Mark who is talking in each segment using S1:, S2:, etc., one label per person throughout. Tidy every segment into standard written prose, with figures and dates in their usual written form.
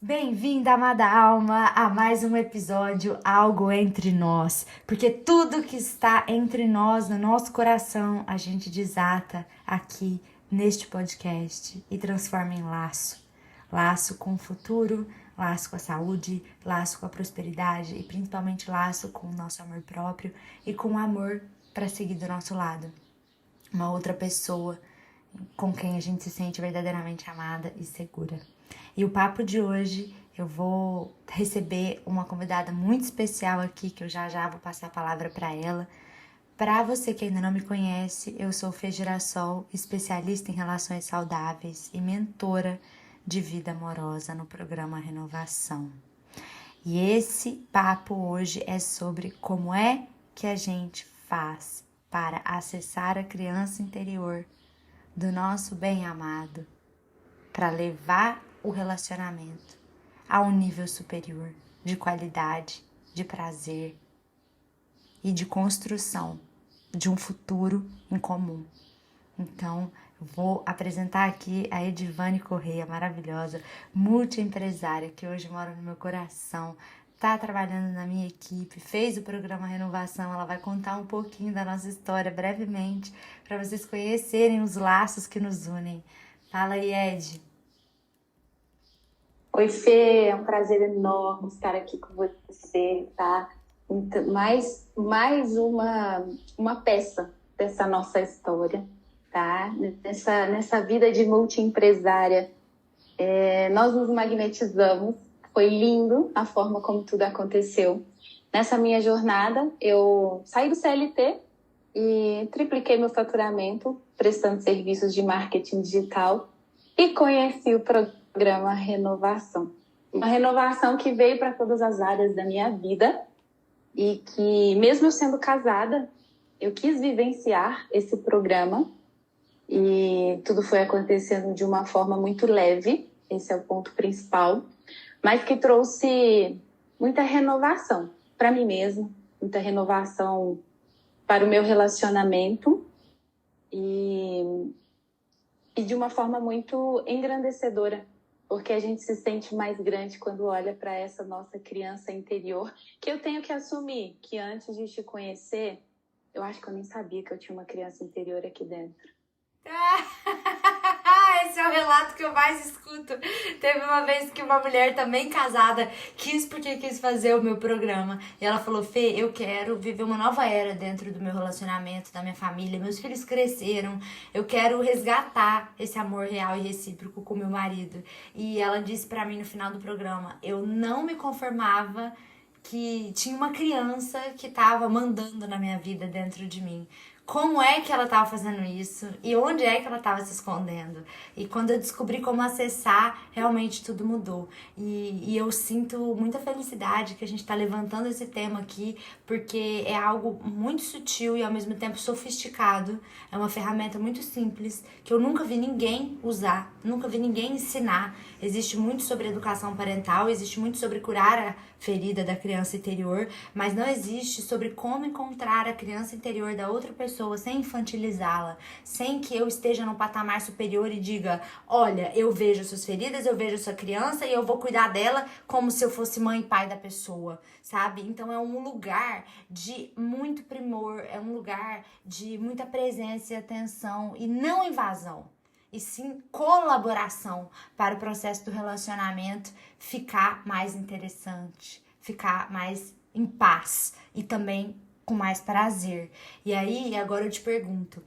S1: Bem-vinda, amada alma, a mais um episódio Algo Entre Nós, porque tudo que está entre nós, no nosso coração, a gente desata aqui neste podcast e transforma em laço. Laço com o futuro, laço com a saúde, laço com a prosperidade e principalmente laço com o nosso amor próprio e com o amor para seguir do nosso lado. Uma outra pessoa com quem a gente se sente verdadeiramente amada e segura. E o papo de hoje, eu vou receber uma convidada muito especial aqui, que eu já vou passar a palavra para ela. Para você que ainda não me conhece, eu sou Fê Girassol, especialista em relações saudáveis e mentora de vida amorosa no programa Renovação. E esse papo hoje é sobre como é que a gente faz para acessar a criança interior do nosso bem-amado, para levar o relacionamento a um nível superior de qualidade, de prazer e de construção de um futuro em comum. Então, vou apresentar aqui a Edivane Correia, maravilhosa, multiempresária, que hoje mora no meu coração, está trabalhando na minha equipe, fez o programa Renovação. Ela vai contar um pouquinho da nossa história brevemente, para vocês conhecerem os laços que nos unem. Fala aí, Ed.
S2: Oi, Fê, é um prazer enorme estar aqui com você, tá? Então, mais uma peça dessa nossa história, tá? Nessa vida de multiempresária, nós nos magnetizamos, foi lindo a forma como tudo aconteceu. Nessa minha jornada, eu saí do CLT e tripliquei meu faturamento prestando serviços de marketing digital e conheci o programa Renovação. Uma renovação que veio para todas as áreas da minha vida e que, mesmo eu sendo casada, eu quis vivenciar esse programa e tudo foi acontecendo de uma forma muito leve, esse é o ponto principal, mas que trouxe muita renovação para mim mesma, muita renovação para o meu relacionamento e de uma forma muito engrandecedora, porque a gente se sente mais grande quando olha para essa nossa criança interior, que eu tenho que assumir que antes de te conhecer, eu acho que eu nem sabia que eu tinha uma criança interior aqui dentro.
S1: Esse é o relato que eu mais escuto. Teve uma vez que uma mulher também casada quis fazer o meu programa. E ela falou: Fê, eu quero viver uma nova era dentro do meu relacionamento, da minha família. Meus filhos cresceram. Eu quero resgatar esse amor real e recíproco com meu marido. E ela disse pra mim no final do programa: eu não me conformava que tinha uma criança que tava mandando na minha vida dentro de mim. Como é que ela estava fazendo isso e onde é que ela estava se escondendo. E quando eu descobri como acessar, realmente tudo mudou. E eu sinto muita felicidade que a gente está levantando esse tema aqui, porque é algo muito sutil e ao mesmo tempo sofisticado. É uma ferramenta muito simples que eu nunca vi ninguém usar, nunca vi ninguém ensinar. Existe muito sobre educação parental, existe muito sobre curar a ferida da criança interior, mas não existe sobre como encontrar a criança interior da outra pessoa sem infantilizá-la, sem que eu esteja no patamar superior e diga: olha, eu vejo suas feridas, eu vejo sua criança e eu vou cuidar dela como se eu fosse mãe e pai da pessoa, sabe? Então é um lugar de muito primor, é um lugar de muita presença e atenção e não invasão, e sim colaboração para o processo do relacionamento ficar mais interessante, ficar mais em paz e também com mais prazer. E aí, agora eu te pergunto,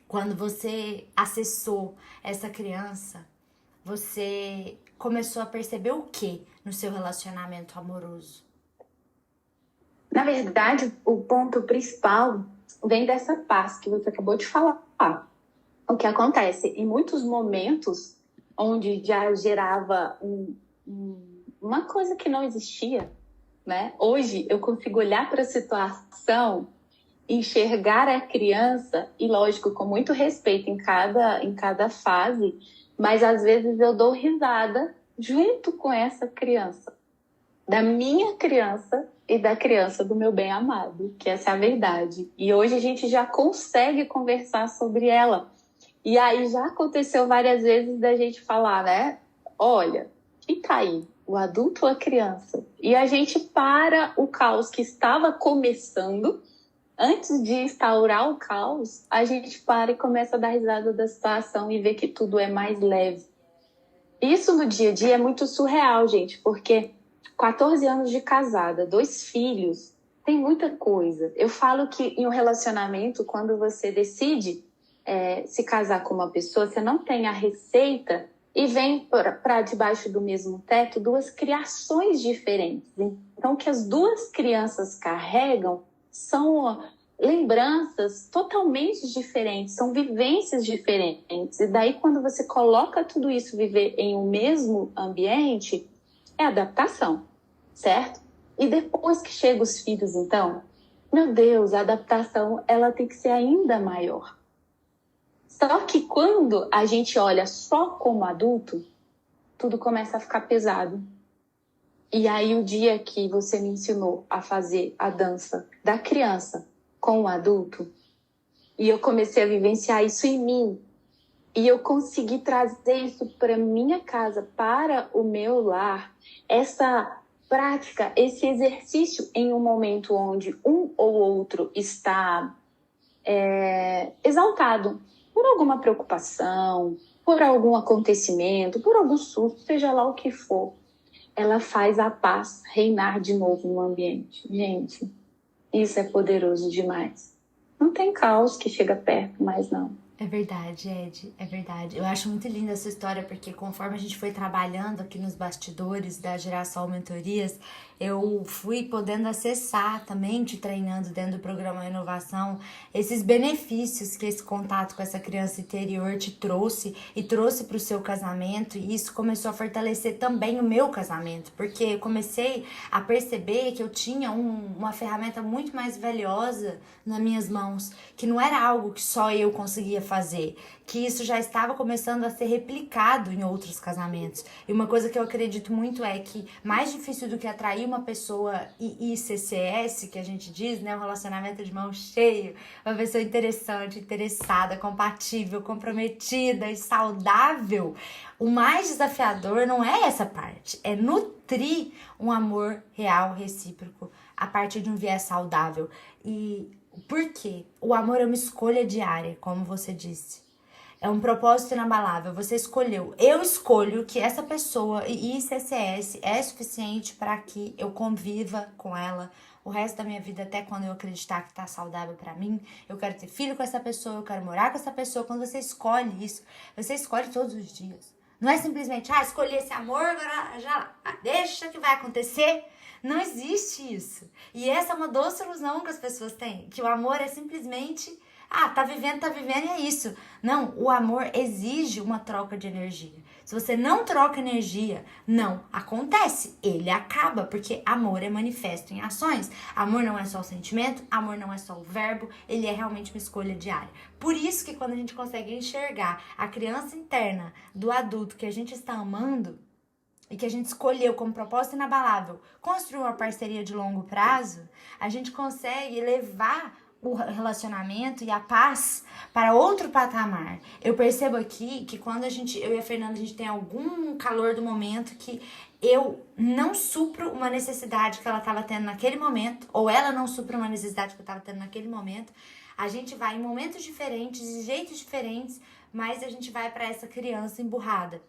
S1: quando você acessou essa criança, você começou a perceber o que no seu relacionamento amoroso?
S2: Na verdade, o ponto principal vem dessa paz que você acabou de falar. O que acontece? Em muitos momentos onde já gerava uma coisa que não existia, né? Hoje eu consigo olhar para a situação, enxergar a criança e, lógico, com muito respeito em cada fase, mas às vezes eu dou risada junto com essa criança, da minha criança e da criança do meu bem-amado, que essa é a verdade. E hoje a gente já consegue conversar sobre ela. E aí já aconteceu várias vezes da gente falar, né? Olha, e tá aí, o adulto ou a criança. E a gente para o caos que estava começando. Antes de instaurar o caos, a gente para e começa a dar risada da situação e ver que tudo é mais leve. Isso no dia a dia é muito surreal, gente, porque 14 anos de casada, 2 filhos, tem muita coisa. Eu falo que em um relacionamento, quando você decide se casar com uma pessoa, você não tem a receita e vem para debaixo do mesmo teto 2 criações diferentes. Então, o que as 2 crianças carregam são lembranças totalmente diferentes, são vivências diferentes. E daí, quando você coloca tudo isso viver em um mesmo ambiente, é adaptação, certo? E depois que chegam os filhos, então, meu Deus, a adaptação ela tem que ser ainda maior. Só que quando a gente olha só como adulto, tudo começa a ficar pesado. E aí o dia que você me ensinou a fazer a dança da criança com o adulto, e eu comecei a vivenciar isso em mim, e eu consegui trazer isso para minha casa, para o meu lar, essa prática, esse exercício em um momento onde um ou outro está exaltado por alguma preocupação, por algum acontecimento, por algum susto, seja lá o que for, ela faz a paz reinar de novo no ambiente. Gente, isso é poderoso demais. Não tem caos que chega perto, mas não.
S1: É verdade, Ed, é verdade. Eu acho muito linda essa história, porque conforme a gente foi trabalhando aqui nos bastidores da Girassol Mentorias, eu fui podendo acessar também, te treinando dentro do programa Inovação, esses benefícios que esse contato com essa criança interior te trouxe e trouxe para o seu casamento, e isso começou a fortalecer também o meu casamento, porque eu comecei a perceber que eu tinha uma ferramenta muito mais valiosa nas minhas mãos, que não era algo que só eu conseguia fazer, que isso já estava começando a ser replicado em outros casamentos. E uma coisa que eu acredito muito é que mais difícil do que atrair uma pessoa ICCS, que a gente diz, né, um relacionamento de mão cheia, uma pessoa interessante, interessada, compatível, comprometida e saudável, o mais desafiador não é essa parte, é nutrir um amor real, recíproco, a partir de um viés saudável. E por quê? O amor é uma escolha diária, como você disse. É um propósito inabalável. Você escolheu. Eu escolho que essa pessoa e ICCS é suficiente para que eu conviva com ela o resto da minha vida, até quando eu acreditar que tá saudável para mim. Eu quero ter filho com essa pessoa, eu quero morar com essa pessoa. Quando você escolhe isso, você escolhe todos os dias. Não é simplesmente, escolhi esse amor, agora já deixa que vai acontecer. Não existe isso. E essa é uma doce ilusão que as pessoas têm, que o amor é simplesmente, tá vivendo e é isso. Não, o amor exige uma troca de energia. Se você não troca energia, não acontece. Ele acaba, porque amor é manifesto em ações. Amor não é só o sentimento, amor não é só o verbo, ele é realmente uma escolha diária. Por isso que quando a gente consegue enxergar a criança interna do adulto que a gente está amando, e que a gente escolheu como propósito inabalável construir uma parceria de longo prazo, a gente consegue levar o relacionamento e a paz para outro patamar. Eu percebo aqui que quando eu e a Fernanda, a gente tem algum calor do momento que eu não supro uma necessidade que ela estava tendo naquele momento, ou ela não supra uma necessidade que eu estava tendo naquele momento, a gente vai em momentos diferentes, de jeitos diferentes, mas a gente vai para essa criança emburrada.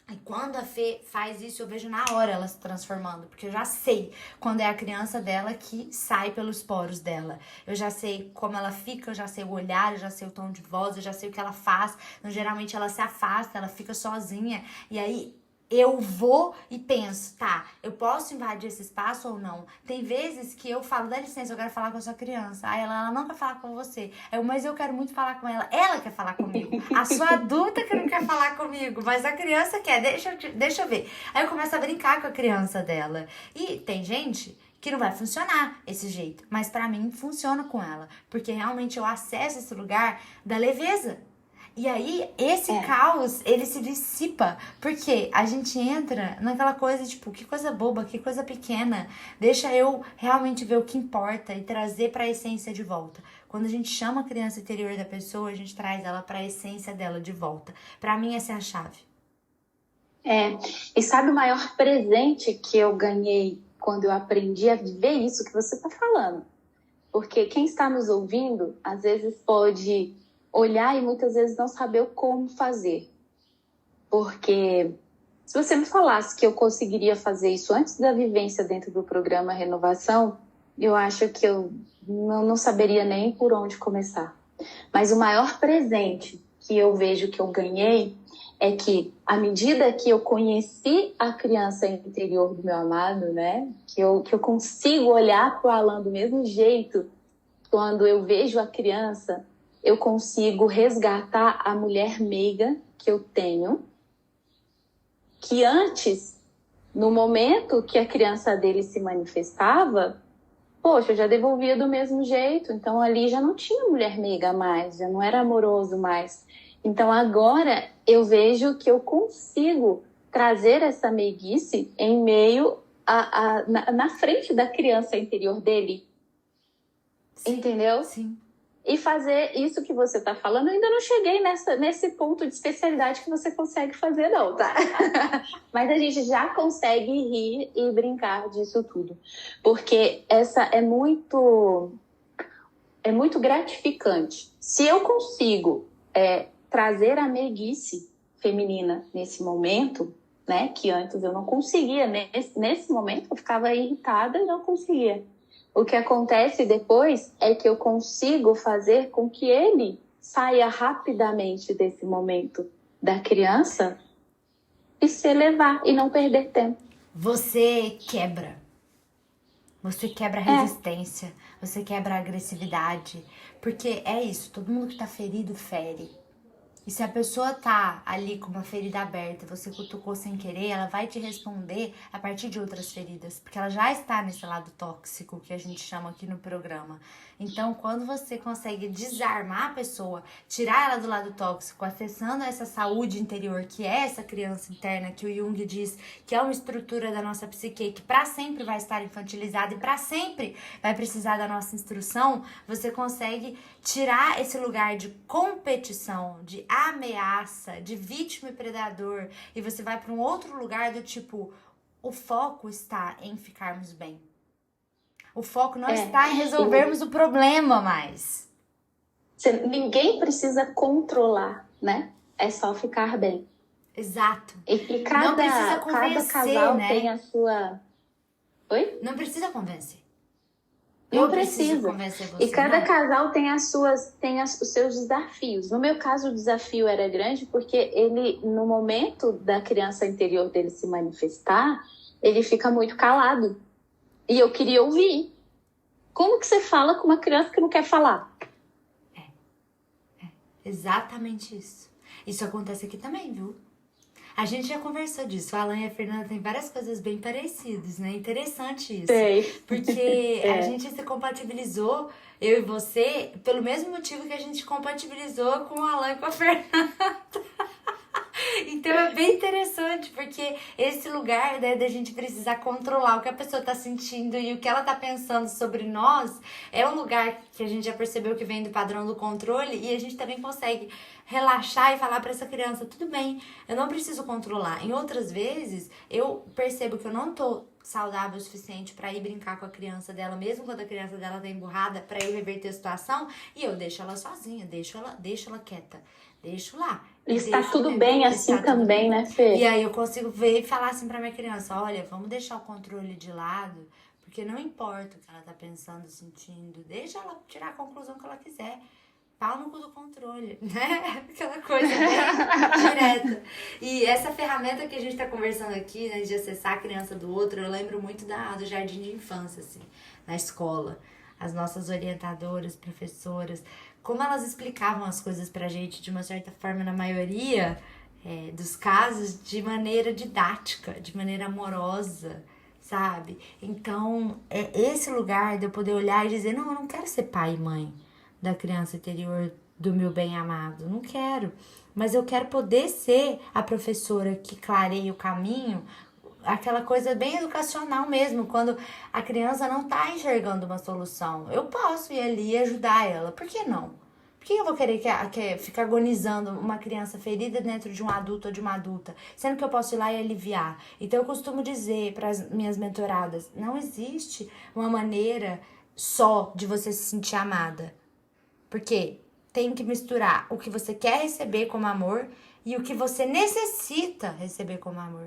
S1: E quando a Fê faz isso, eu vejo na hora ela se transformando, porque eu já sei quando é a criança dela que sai pelos poros dela. Eu já sei como ela fica, eu já sei o olhar, eu já sei o tom de voz, eu já sei o que ela faz. Então, geralmente ela se afasta, ela fica sozinha. E aí eu vou e penso, eu posso invadir esse espaço ou não? Tem vezes que eu falo, dá licença, eu quero falar com a sua criança. Aí ela não quer falar com você. Mas eu quero muito falar com ela. Ela quer falar comigo. A sua adulta que não quer falar comigo, mas a criança quer. Deixa eu ver. Aí eu começo a brincar com a criança dela. E tem gente que não vai funcionar esse jeito. Mas pra mim funciona com ela. Porque realmente eu acesso esse lugar da leveza. E aí, esse caos, ele se dissipa, porque a gente entra naquela coisa, tipo, que coisa boba, que coisa pequena, deixa eu realmente ver o que importa e trazer para a essência de volta. Quando a gente chama a criança interior da pessoa, a gente traz ela para a essência dela de volta. Para mim, essa é a chave.
S2: É, e sabe o maior presente que eu ganhei quando eu aprendi a viver isso que você está falando? Porque quem está nos ouvindo, às vezes pode olhar e muitas vezes não saber o como fazer. Porque se você me falasse que eu conseguiria fazer isso antes da vivência dentro do programa Renovação, eu acho que eu não saberia nem por onde começar. Mas o maior presente que eu vejo que eu ganhei é que, à medida que eu conheci a criança interior do meu amado, né? Que eu consigo olhar para o Alan do mesmo jeito, quando eu vejo a criança, eu consigo resgatar a mulher meiga que eu tenho, que antes, no momento que a criança dele se manifestava, poxa, eu já devolvia do mesmo jeito. Então, ali já não tinha mulher meiga mais, já não era amoroso mais. Então, agora eu vejo que eu consigo trazer essa meiguice em meio na frente da criança interior dele.
S1: Sim,
S2: entendeu?
S1: Sim.
S2: E fazer isso que você está falando, eu ainda não cheguei nesse ponto de especialidade que você consegue fazer, não, tá? Mas a gente já consegue rir e brincar disso tudo. Porque essa é muito gratificante. Se eu consigo trazer a meiguice feminina nesse momento, né? Que antes eu não conseguia. Nesse momento eu ficava irritada e não conseguia. O que acontece depois é que eu consigo fazer com que ele saia rapidamente desse momento da criança e se elevar e não perder tempo.
S1: Você quebra a resistência, você quebra a agressividade, porque é isso, todo mundo que tá ferido fere. E se a pessoa tá ali com uma ferida aberta, você cutucou sem querer, ela vai te responder a partir de outras feridas, porque ela já está nesse lado tóxico que a gente chama aqui no programa. Então, quando você consegue desarmar a pessoa, tirar ela do lado tóxico, acessando essa saúde interior, que é essa criança interna que o Jung diz que é uma estrutura da nossa psique, que para sempre vai estar infantilizada e para sempre vai precisar da nossa instrução, você consegue tirar esse lugar de competição, de ameaça, de vítima e predador, e você vai para um outro lugar do tipo, o foco está em ficarmos bem. O foco não está em resolvermos o problema mais.
S2: Ninguém precisa controlar, né? É só ficar bem.
S1: Exato.
S2: E
S1: não precisa convencer,
S2: cada casal,
S1: né?
S2: Tem a sua... Oi?
S1: Não precisa convencer.
S2: Não precisa.
S1: Convencer você,
S2: e cada casal tem os seus desafios. No meu caso, o desafio era grande porque ele, no momento da criança interior dele se manifestar, ele fica muito calado. E eu queria ouvir. Como que você fala com uma criança que não quer falar?
S1: Exatamente isso. Isso acontece aqui também, viu? A gente já conversou disso. O Alan e a Fernanda têm várias coisas bem parecidas, né? Interessante isso.
S2: Sei.
S1: Porque a gente se compatibilizou, eu e você, pelo mesmo motivo que a gente compatibilizou com o Alan e com a Fernanda. Então é bem interessante, porque esse lugar, né, da gente precisar controlar o que a pessoa tá sentindo e o que ela tá pensando sobre nós, é um lugar que a gente já percebeu que vem do padrão do controle, e a gente também consegue relaxar e falar pra essa criança, tudo bem, eu não preciso controlar. Em outras vezes, eu percebo que eu não tô saudável o suficiente pra ir brincar com a criança dela, mesmo quando a criança dela tá emburrada, pra eu reverter a situação, e eu deixo ela sozinha, deixo ela quieta, deixo lá.
S2: Está tudo bem assim também, né, Fê?
S1: E aí eu consigo ver e falar assim pra minha criança, olha, vamos deixar o controle de lado, porque não importa o que ela tá pensando, sentindo, deixa ela tirar a conclusão que ela quiser. Pau no cu do controle, né? Aquela coisa bem direta. E essa ferramenta que a gente tá conversando aqui, né, de acessar a criança do outro, eu lembro muito do jardim de infância, assim, na escola. As nossas orientadoras, professoras, como elas explicavam as coisas pra gente, de uma certa forma, na maioria dos casos, de maneira didática, de maneira amorosa, sabe? Então, é esse lugar de eu poder olhar e dizer, não, eu não quero ser pai e mãe da criança interior do meu bem amado, não quero. Mas eu quero poder ser a professora que clareia o caminho, aquela coisa bem educacional mesmo, quando a criança não tá enxergando uma solução. Eu posso ir ali e ajudar ela, por que não? Por Por que eu vou querer que ficar agonizando uma criança ferida dentro de um adulto ou de uma adulta? Sendo que eu posso ir lá e aliviar. Então eu costumo dizer para as minhas mentoradas, não existe uma maneira só de você se sentir amada. Porque tem que misturar o que você quer receber como amor e o que você necessita receber como amor.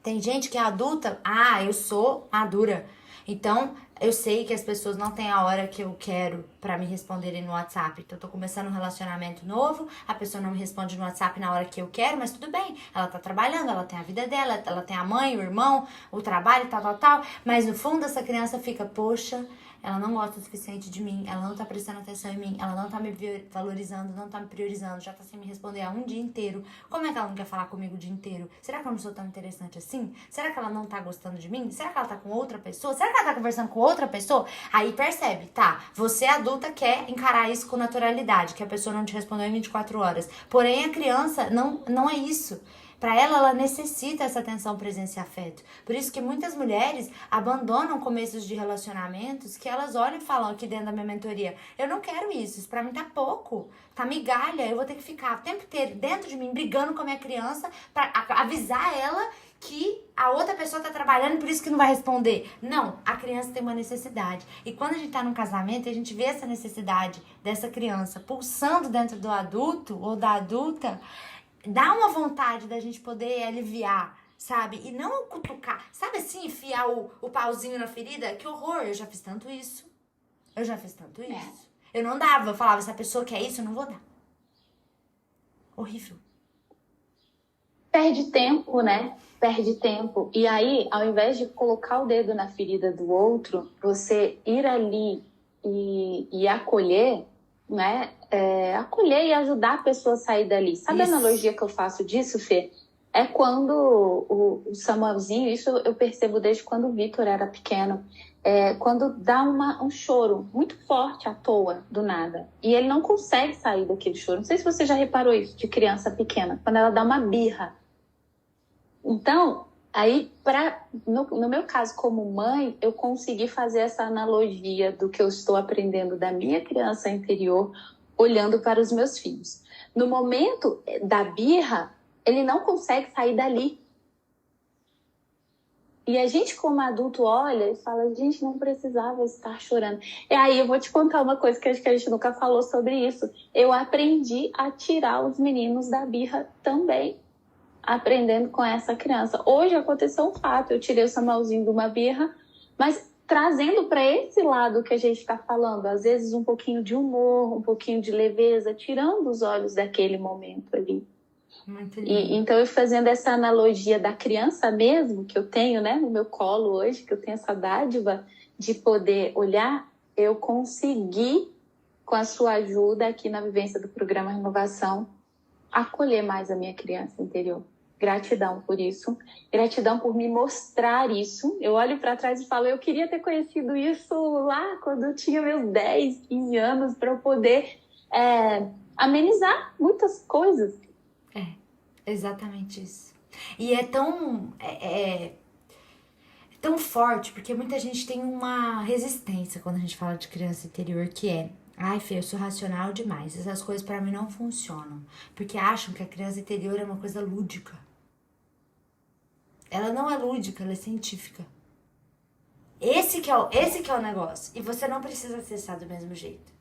S1: Tem gente que é adulta, eu sou madura. Então, eu sei que as pessoas não têm a hora que eu quero pra me responderem no WhatsApp. Então, eu tô começando um relacionamento novo, a pessoa não me responde no WhatsApp na hora que eu quero, mas tudo bem. Ela tá trabalhando, ela tem a vida dela, ela tem a mãe, o irmão, o trabalho, tal. Mas no fundo, essa criança fica, poxa, ela não gosta o suficiente de mim, ela não tá prestando atenção em mim, ela não tá me valorizando, não tá me priorizando, já tá sem me responder há um dia inteiro. Como é que ela não quer falar comigo o dia inteiro? Será que eu não sou tão interessante assim? Será que ela não tá gostando de mim? Será que ela tá com outra pessoa? Será que ela tá conversando com outra pessoa? Aí percebe, tá, você adulta quer encarar isso com naturalidade, que a pessoa não te respondeu em 24 horas. Porém, a criança não é isso. Para ela necessita essa atenção, presença e afeto. Por isso que muitas mulheres abandonam começos de relacionamentos que elas olham e falam aqui dentro da minha mentoria, eu não quero isso pra mim tá pouco, tá migalha, eu vou ter que ficar o tempo inteiro dentro de mim brigando com a minha criança pra avisar ela que a outra pessoa tá trabalhando, por isso que não vai responder. Não, a criança tem uma necessidade. E quando a gente tá num casamento e a gente vê essa necessidade dessa criança pulsando dentro do adulto ou da adulta, dá uma vontade da gente poder aliviar, sabe? E não cutucar. Sabe assim, enfiar o pauzinho na ferida? Que horror, eu já fiz tanto isso. Eu não dava, eu falava, se a pessoa quer isso, eu não vou dar. Horrível.
S2: Perde tempo, né? Perde tempo. E aí, ao invés de colocar o dedo na ferida do outro, você ir ali e acolher, né? Acolher e ajudar a pessoa a sair dali. Sabe
S1: Isso.
S2: A analogia que eu faço disso, Fê? É quando o Samuelzinho, isso eu percebo desde quando o Vitor era pequeno, quando dá um choro muito forte à toa, do nada. E ele não consegue sair daquele choro. Não sei se você já reparou isso de criança pequena, quando ela dá uma birra. Então, aí, no meu caso como mãe, eu consegui fazer essa analogia do que eu estou aprendendo da minha criança interior, olhando para os meus filhos. No momento da birra, ele não consegue sair dali. E a gente, como adulto, olha e fala, a gente não precisava estar chorando. E aí eu vou te contar uma coisa que acho que a gente nunca falou sobre isso. Eu aprendi a tirar os meninos da birra também, aprendendo com essa criança. Hoje aconteceu um fato, eu tirei o Samuelzinho de uma birra, mas trazendo para esse lado que a gente está falando, às vezes um pouquinho de humor, um pouquinho de leveza, tirando os olhos daquele momento ali.
S1: Muito lindo.
S2: Então, eu fazendo essa analogia da criança mesmo, que eu tenho, né, no meu colo hoje, que eu tenho essa dádiva de poder olhar, eu consegui, com a sua ajuda aqui na vivência do programa Renovação, acolher mais a minha criança interior. Gratidão por isso, gratidão por me mostrar isso. Eu olho para trás e falo, eu queria ter conhecido isso lá quando eu tinha meus 10, 15 anos, para eu poder amenizar muitas coisas.
S1: Exatamente isso. E é tão forte, porque muita gente tem uma resistência quando a gente fala de criança interior, que é, ai, Fê, eu sou racional demais, essas coisas pra mim não funcionam, porque acham que a criança interior é uma coisa lúdica. Ela não é lúdica, ela é científica. Esse que é o negócio. E você não precisa acessar do mesmo jeito.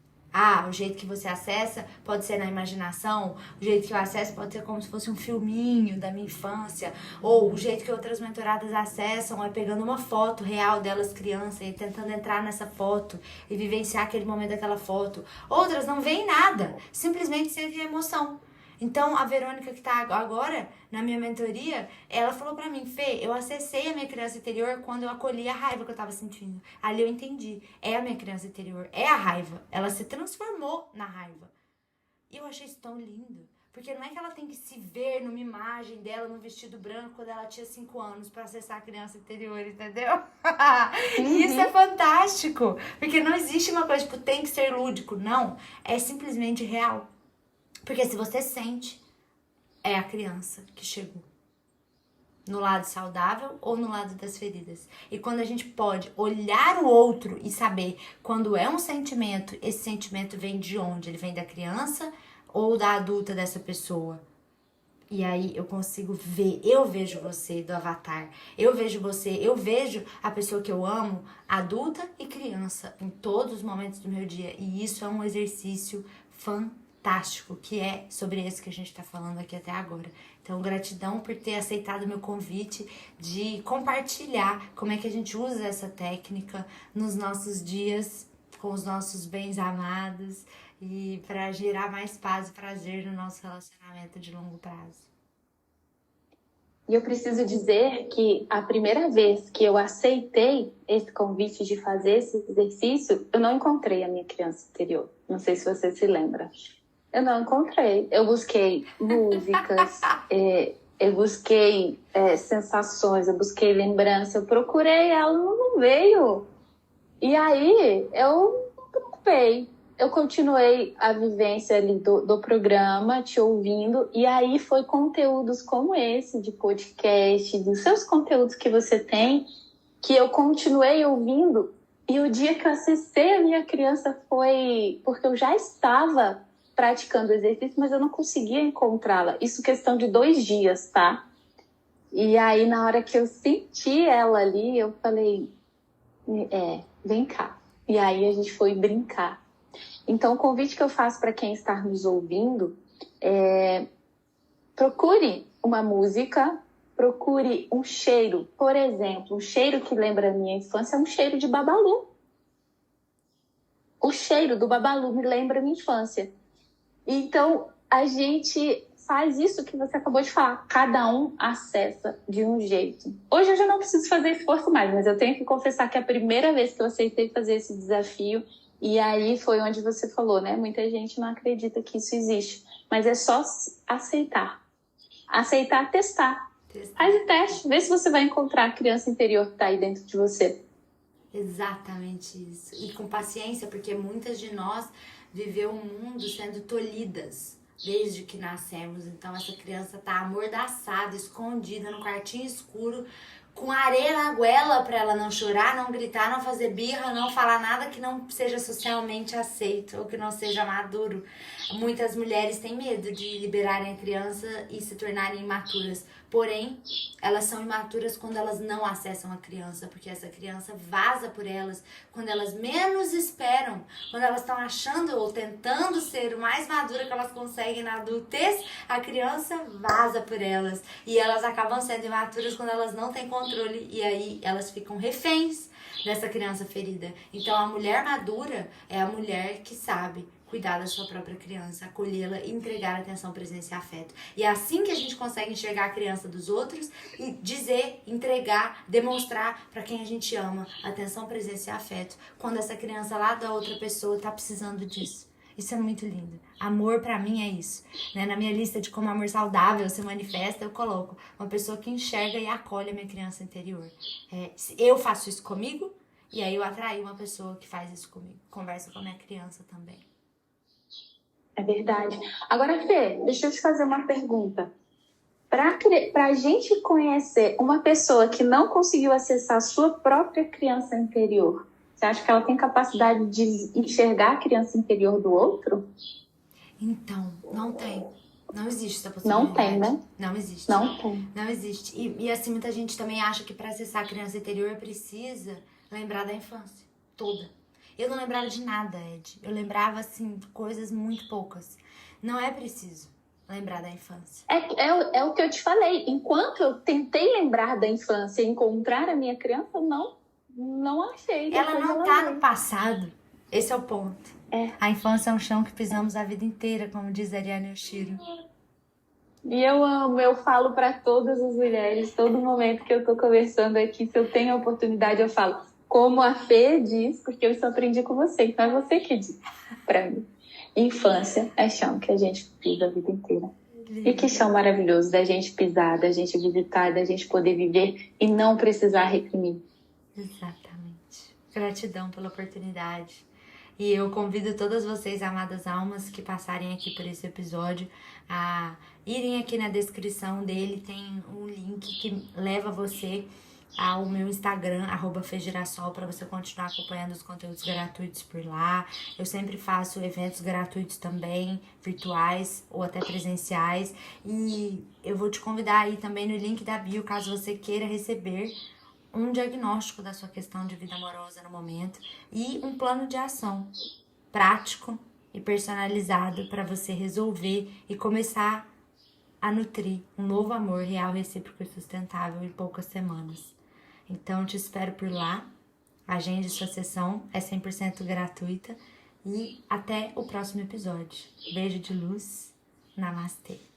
S1: O jeito que você acessa pode ser na imaginação, o jeito que eu acesso pode ser como se fosse um filminho da minha infância, ou o jeito que outras mentoradas acessam é pegando uma foto real delas crianças e tentando entrar nessa foto e vivenciar aquele momento daquela foto. Outras não veem nada, simplesmente sentem emoção. Então, a Verônica, que tá agora na minha mentoria, ela falou pra mim, Fê, eu acessei a minha criança interior quando eu acolhi a raiva que eu tava sentindo. Ali eu entendi, é a minha criança interior, é a raiva. Ela se transformou na raiva. E eu achei isso tão lindo. Porque não é que ela tem que se ver numa imagem dela no vestido branco quando ela tinha 5 anos pra acessar a criança interior, entendeu? E isso é fantástico. Porque não existe uma coisa, tipo, tem que ser lúdico. Não, é simplesmente real. Porque se você sente, é a criança que chegou. no lado saudável ou no lado das feridas. E quando a gente pode olhar o outro e saber quando é um sentimento, esse sentimento vem de onde? Ele vem da criança ou da adulta dessa pessoa? E aí eu consigo ver, eu vejo você do Avatar, eu vejo você, eu vejo a pessoa que eu amo, adulta e criança, em todos os momentos do meu dia. E isso é um exercício fantástico, que é sobre esse que a gente está falando aqui até agora. Então, gratidão por ter aceitado o meu convite de compartilhar como é que a gente usa essa técnica nos nossos dias, com os nossos bens amados, e para gerar mais paz e prazer no nosso relacionamento de longo prazo.
S2: E eu preciso dizer que a primeira vez que eu aceitei esse convite de fazer esse exercício, eu não encontrei a minha criança interior. Não sei se você se lembra. Eu não encontrei. Eu busquei músicas, eu busquei sensações, eu busquei lembrança, eu procurei, ela não veio. E aí eu me preocupei. Eu continuei a vivência ali do programa, te ouvindo, e aí foi conteúdos como esse, de podcast, dos seus conteúdos que você tem, que eu continuei ouvindo, e o dia que eu acessei a minha criança foi porque eu já estava praticando o exercício, mas eu não conseguia encontrá-la. Isso questão de 2 dias, tá? E aí, na hora que eu senti ela ali, eu falei, vem cá. E aí a gente foi brincar. Então, o convite que eu faço para quem está nos ouvindo é procure uma música, procure um cheiro. Por exemplo, um cheiro que lembra a minha infância é um cheiro de Babalu. O cheiro do Babalu me lembra a minha infância. Então, a gente faz isso que você acabou de falar. Cada um acessa de um jeito. Hoje eu já não preciso fazer esforço mais, mas eu tenho que confessar que é a primeira vez que eu aceitei fazer esse desafio. E aí foi onde você falou, né? Muita gente não acredita que isso existe. Mas é só aceitar. Aceitar, testar. Faz o teste. Vê se você vai encontrar a criança interior que está aí dentro de você.
S1: Exatamente isso. E com paciência, porque muitas de nós viveu o mundo sendo tolhidas desde que nascemos. Então essa criança tá amordaçada, escondida no quartinho escuro, com areia na goela para ela não chorar, não gritar, não fazer birra, não falar nada que não seja socialmente aceito ou que não seja maduro. Muitas mulheres têm medo de liberarem a criança e se tornarem imaturas. Porém, elas são imaturas quando elas não acessam a criança, porque essa criança vaza por elas quando elas menos esperam, quando elas estão achando ou tentando ser o mais madura que elas conseguem na adultez, a criança vaza por elas. E elas acabam sendo imaturas quando elas não têm controle e aí elas ficam reféns dessa criança ferida. Então a mulher madura é a mulher que sabe cuidar da sua própria criança, acolhê-la e entregar atenção, presença e afeto. E é assim que a gente consegue enxergar a criança dos outros e dizer, entregar, demonstrar para quem a gente ama atenção, presença e afeto, quando essa criança lá da outra pessoa tá precisando disso. Isso é muito lindo. Amor pra mim é isso, né? Na minha lista de como amor saudável se manifesta, eu coloco uma pessoa que enxerga e acolhe a minha criança interior. Eu faço isso comigo e aí eu atraio uma pessoa que faz isso comigo. Conversa com a minha criança também.
S2: É verdade. Agora, Fê, deixa eu te fazer uma pergunta. Para a gente conhecer uma pessoa que não conseguiu acessar a sua própria criança interior, você acha que ela tem capacidade de enxergar a criança interior do outro?
S1: Então, não tem. Não existe essa possibilidade.
S2: Não tem, né?
S1: Não existe.
S2: Não tem.
S1: Não existe. E assim, muita gente também acha que para acessar a criança interior precisa lembrar da infância toda. Eu não lembrava de nada, Ed. Eu lembrava, assim, coisas muito poucas. Não é preciso lembrar da infância.
S2: É o que eu te falei. Enquanto eu tentei lembrar da infância e encontrar a minha criança, eu não achei.
S1: Ela não tá no passado. Esse é o ponto. A infância é um chão que pisamos a vida inteira, como diz Ariane Yoshiro.
S2: E eu amo, eu falo para todas as mulheres, todo momento que eu tô conversando aqui, se eu tenho a oportunidade, eu falo, como a Fê diz, porque eu só aprendi com você, então é você que diz para mim. Infância é chão que a gente pisa a vida inteira. E que chão maravilhoso da gente pisar, da gente visitar, da gente poder viver e não precisar reprimir.
S1: Exatamente. Gratidão pela oportunidade. E eu convido todas vocês, amadas almas, que passarem aqui por esse episódio, a irem aqui na descrição dele, tem um link que leva você ao meu Instagram, @fegirassol, para você continuar acompanhando os conteúdos gratuitos por lá. Eu sempre faço eventos gratuitos também, virtuais ou até presenciais. E eu vou te convidar aí também no link da bio, caso você queira receber um diagnóstico da sua questão de vida amorosa no momento e um plano de ação prático e personalizado para você resolver e começar a nutrir um novo amor real, recíproco e sustentável em poucas semanas. Então, te espero por lá. Agende sua sessão, é 100% gratuita. E até o próximo episódio. Beijo de luz. Namastê.